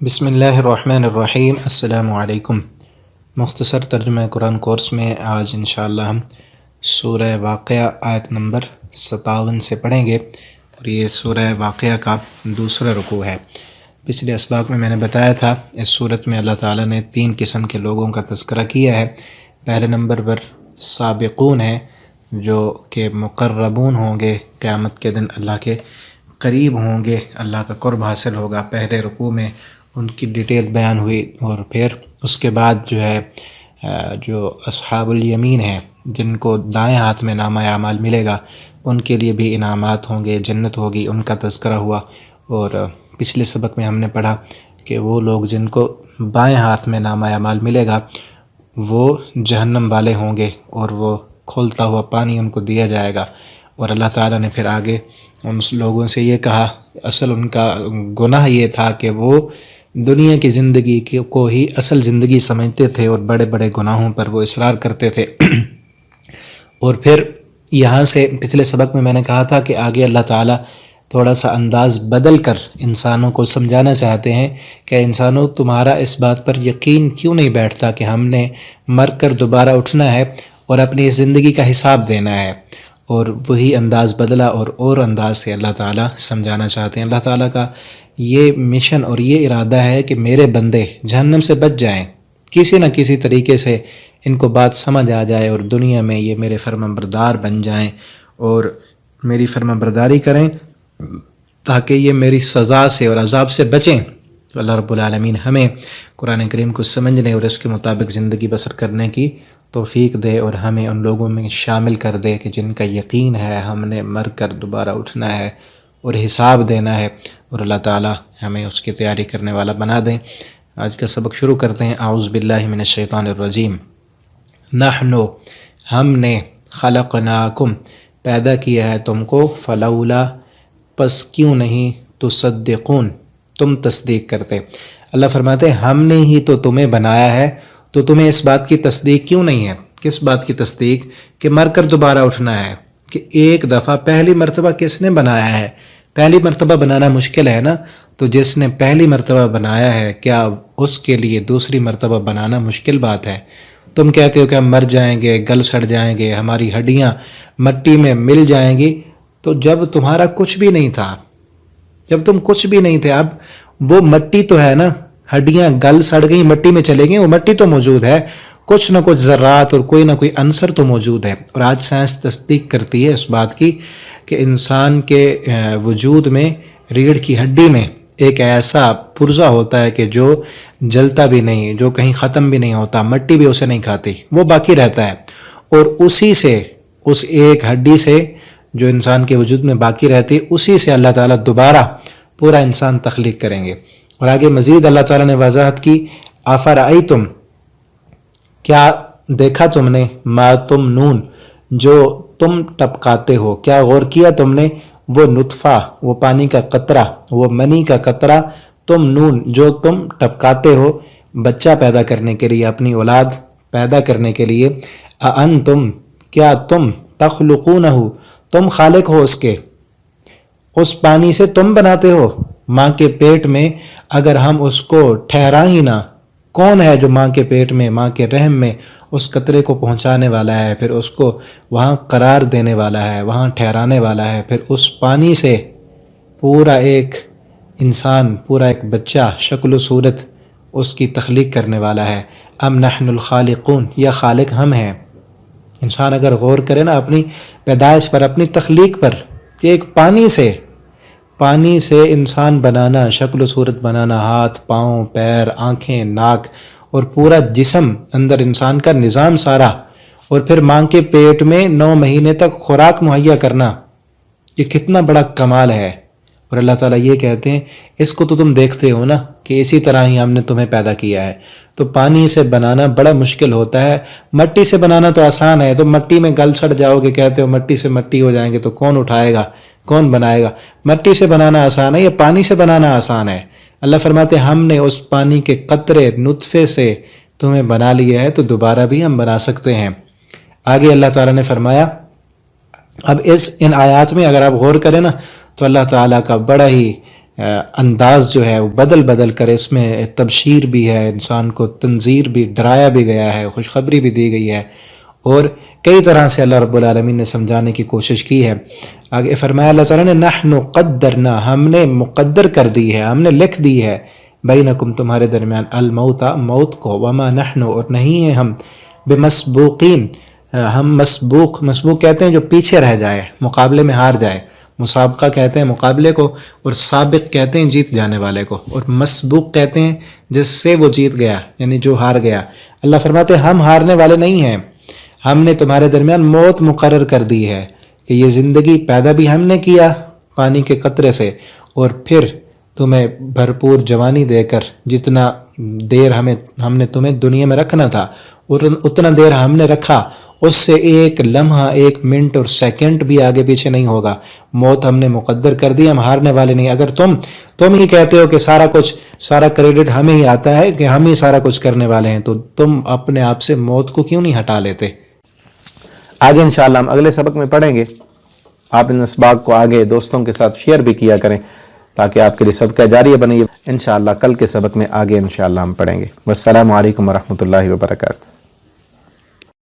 بسم اللہ الرحمن الرحیم۔ السلام علیکم۔ مختصر ترجمہ قرآن کورس میں آج انشاءاللہ ہم سورہ واقعہ آیت نمبر 57 سے پڑھیں گے، اور یہ سورہ واقعہ کا دوسرا رکوع ہے۔ پچھلے اسباق میں نے بتایا تھا اس صورت میں اللہ تعالیٰ نے 3 قسم کے لوگوں کا تذکرہ کیا ہے۔ پہلے نمبر پر سابقون ہیں، جو کہ مقربون ہوں گے، قیامت کے دن اللہ کے قریب ہوں گے، اللہ کا قرب حاصل ہوگا۔ پہلے رکوع میں ان کی ڈیٹیل بیان ہوئی، اور پھر اس کے بعد جو اصحاب الیمین ہیں، جن کو دائیں ہاتھ میں نامہ اعمال ملے گا، ان کے لیے بھی انعامات ہوں گے، جنت ہوگی، ان کا تذکرہ ہوا۔ اور پچھلے سبق میں ہم نے پڑھا کہ وہ لوگ جن کو بائیں ہاتھ میں نامہ اعمال ملے گا وہ جہنم والے ہوں گے، اور وہ کھولتا ہوا پانی ان کو دیا جائے گا۔ اور اللہ تعالیٰ نے پھر آگے ان لوگوں سے یہ کہا، اصل ان کا گناہ یہ تھا کہ وہ دنیا کی زندگی کو ہی اصل زندگی سمجھتے تھے، اور بڑے بڑے گناہوں پر وہ اصرار کرتے تھے۔ اور پھر یہاں سے پچھلے سبق میں نے کہا تھا کہ آگے اللہ تعالیٰ تھوڑا سا انداز بدل کر انسانوں کو سمجھانا چاہتے ہیں کہ انسانوں، تمہارا اس بات پر یقین کیوں نہیں بیٹھتا کہ ہم نے مر کر دوبارہ اٹھنا ہے اور اپنی اس زندگی کا حساب دینا ہے۔ اور وہی انداز بدلا، اور انداز سے اللہ تعالیٰ سمجھانا چاہتے ہیں۔ اللہ تعالیٰ کا یہ مشن اور یہ ارادہ ہے کہ میرے بندے جہنم سے بچ جائیں، کسی نہ کسی طریقے سے ان کو بات سمجھ آ جائے، اور دنیا میں یہ میرے فرمانبردار بن جائیں اور میری فرمانبرداری کریں، تاکہ یہ میری سزا سے اور عذاب سے بچیں۔ تو اللہ رب العالمین ہمیں قرآن کریم کو سمجھنے اور اس کے مطابق زندگی بسر کرنے کی توفیق دے، اور ہمیں ان لوگوں میں شامل کر دے کہ جن کا یقین ہے ہم نے مر کر دوبارہ اٹھنا ہے اور حساب دینا ہے، اور اللہ تعالیٰ ہمیں اس کی تیاری کرنے والا بنا دیں۔ آج کا سبق شروع کرتے ہیں۔ اعوذ باللہ من الشیطان الرجیم۔ نحن، ہم نے، خلقناکم، پیدا کیا ہے تم کو، فلولا، پس کیوں نہیں، تصدقون، تم تصدیق کرتے۔ اللہ فرماتے ہیں ہم نے ہی تو تمہیں بنایا ہے، تو تمہیں اس بات کی تصدیق کیوں نہیں ہے؟ کس بات کی تصدیق؟ کہ مر کر دوبارہ اٹھنا ہے، کہ ایک دفعہ پہلی مرتبہ کس نے بنایا ہے؟ پہلی مرتبہ بنانا مشکل ہے نا، تو جس نے پہلی مرتبہ بنایا ہے، کیا اس کے لیے دوسری مرتبہ بنانا مشکل بات ہے؟ تم کہتے ہو کہ ہم مر جائیں گے، گل سڑ جائیں گے، ہماری ہڈیاں مٹی میں مل جائیں گی۔ تو جب تمہارا کچھ بھی نہیں تھا، جب تم کچھ بھی نہیں تھے، اب وہ مٹی تو ہے نا، ہڈیاں گل سڑ گئی، مٹی میں چلے گئیں، وہ مٹی تو موجود ہے، کچھ نہ کچھ ذرات اور کوئی نہ کوئی عنصر تو موجود ہے۔ اور آج سائنس تصدیق کرتی ہے اس بات کی کہ انسان کے وجود میں، ریڑھ کی ہڈی میں ایک ایسا پرزہ ہوتا ہے کہ جو جلتا بھی نہیں، جو کہیں ختم بھی نہیں ہوتا، مٹی بھی اسے نہیں کھاتی، وہ باقی رہتا ہے۔ اور اسی سے، اس ایک ہڈی سے جو انسان کے وجود میں باقی رہتی، اسی سے اللہ تعالیٰ دوبارہ پورا انسان تخلیق کریں گے۔ اور آگے مزید اللہ تعالیٰ نے وضاحت کی، افرأیتم، کیا دیکھا تم نے، ما تم نون، جو تم ٹپکاتے ہو، کیا غور کیا تم نے، وہ نطفہ، وہ پانی کا قطرہ، وہ منی کا قطرہ، تم نون، جو تم ٹپکاتے ہو بچہ پیدا کرنے کے لیے، اپنی اولاد پیدا کرنے کے لیے، اانتم، کیا تم، تخلقونہ، تم خالق ہو اس کے، اس پانی سے تم بناتے ہو؟ ماں کے پیٹ میں اگر ہم اس کو ٹھہرا ہی نہ، کون ہے جو ماں کے پیٹ میں، ماں کے رحم میں اس قطرے کو پہنچانے والا ہے، پھر اس کو وہاں قرار دینے والا ہے، وہاں ٹھہرانے والا ہے، پھر اس پانی سے پورا ایک انسان، پورا ایک بچہ، شکل و صورت اس کی تخلیق کرنے والا ہے۔ ام نحن الخالقون، یا خالق ہم ہیں؟ انسان اگر غور کرے نا اپنی پیدائش پر، اپنی تخلیق پر، کہ ایک پانی سے انسان بنانا، شکل و صورت بنانا، ہاتھ، پاؤں، پیر، آنکھیں، ناک، اور پورا جسم، اندر انسان کا نظام سارا، اور پھر ماں کے پیٹ میں 9 مہینے تک خوراک مہیا کرنا، یہ کتنا بڑا کمال ہے۔ اور اللہ تعالیٰ یہ کہتے ہیں اس کو تو تم دیکھتے ہو نا، کہ اسی طرح ہی ہم نے تمہیں پیدا کیا ہے۔ تو پانی سے بنانا بڑا مشکل ہوتا ہے، مٹی سے بنانا تو آسان ہے، تو مٹی میں گل سڑ جاؤ گے، کہتے ہو مٹی سے مٹی ہو جائیں گے، تو کون اٹھائے گا، کون بنائے گا؟ مٹی سے بنانا آسان ہے یا پانی سے بنانا آسان ہے؟ اللہ فرماتے ہیں ہم نے اس پانی کے قطرے، نطفے سے تمہیں بنا لیا ہے، تو دوبارہ بھی ہم بنا سکتے ہیں۔ آگے اللہ تعالیٰ نے فرمایا، اب ان آیات میں اگر آپ غور کریں نا، تو اللہ تعالیٰ کا بڑا ہی انداز جو ہے وہ بدل کر اس میں تبشیر بھی ہے، انسان کو تنذیر بھی، ڈرایا بھی گیا ہے، خوشخبری بھی دی گئی ہے، اور کئی طرح سے اللہ رب العالمین نے سمجھانے کی کوشش کی ہے۔ آگے فرمایا اللہ تعالیٰ نے نحن قدرنا، ہم نے مقدر کر دی ہے، ہم نے لکھ دی ہے، بینکم تمہارے درمیان، الموت موت کو، وما نحن اور نہیں ہیں ہم بمسبوقین، ہم مسبوق کہتے ہیں جو پیچھے رہ جائے، مقابلے میں ہار جائے، مسابقہ کہتے ہیں مقابلے کو، اور سابق کہتے ہیں جیت جانے والے کو، اور مسبوق کہتے ہیں جس سے وہ جیت گیا، یعنی جو ہار گیا۔ اللہ فرماتے ہیں ہم ہارنے والے نہیں ہیں، ہم نے تمہارے درمیان موت مقرر کر دی ہے کہ یہ زندگی پیدا بھی ہم نے کیا پانی کے قطرے سے، اور پھر تمہیں بھرپور جوانی دے کر جتنا دیر ہم نے تمہیں دنیا میں رکھنا تھا اور اتنا دیر ہم نے رکھا، اس سے ایک لمحہ، ایک منٹ اور سیکنڈ بھی آگے پیچھے نہیں ہوگا۔ موت ہم نے مقدر کر دی، ہم ہارنے والے نہیں۔ اگر تم ہی کہتے ہو کہ سارا کریڈٹ ہمیں ہی آتا ہے، کہ ہم ہی سارا کچھ کرنے والے ہیں، تو تم اپنے آپ سے موت کو کیوں نہیں ہٹا لیتے؟ آگے انشاءاللہ ہم اگلے سبق میں پڑھیں گے۔ آپ ان اسباق کو آگے دوستوں کے ساتھ شیئر بھی کیا کریں تاکہ آپ کے لیے صدقہ جاریہ بنے۔ انشاءاللہ کل کے سبق میں آگے انشاءاللہ ہم پڑھیں گے۔ والسلام علیکم ورحمۃ اللہ وبرکاتہ۔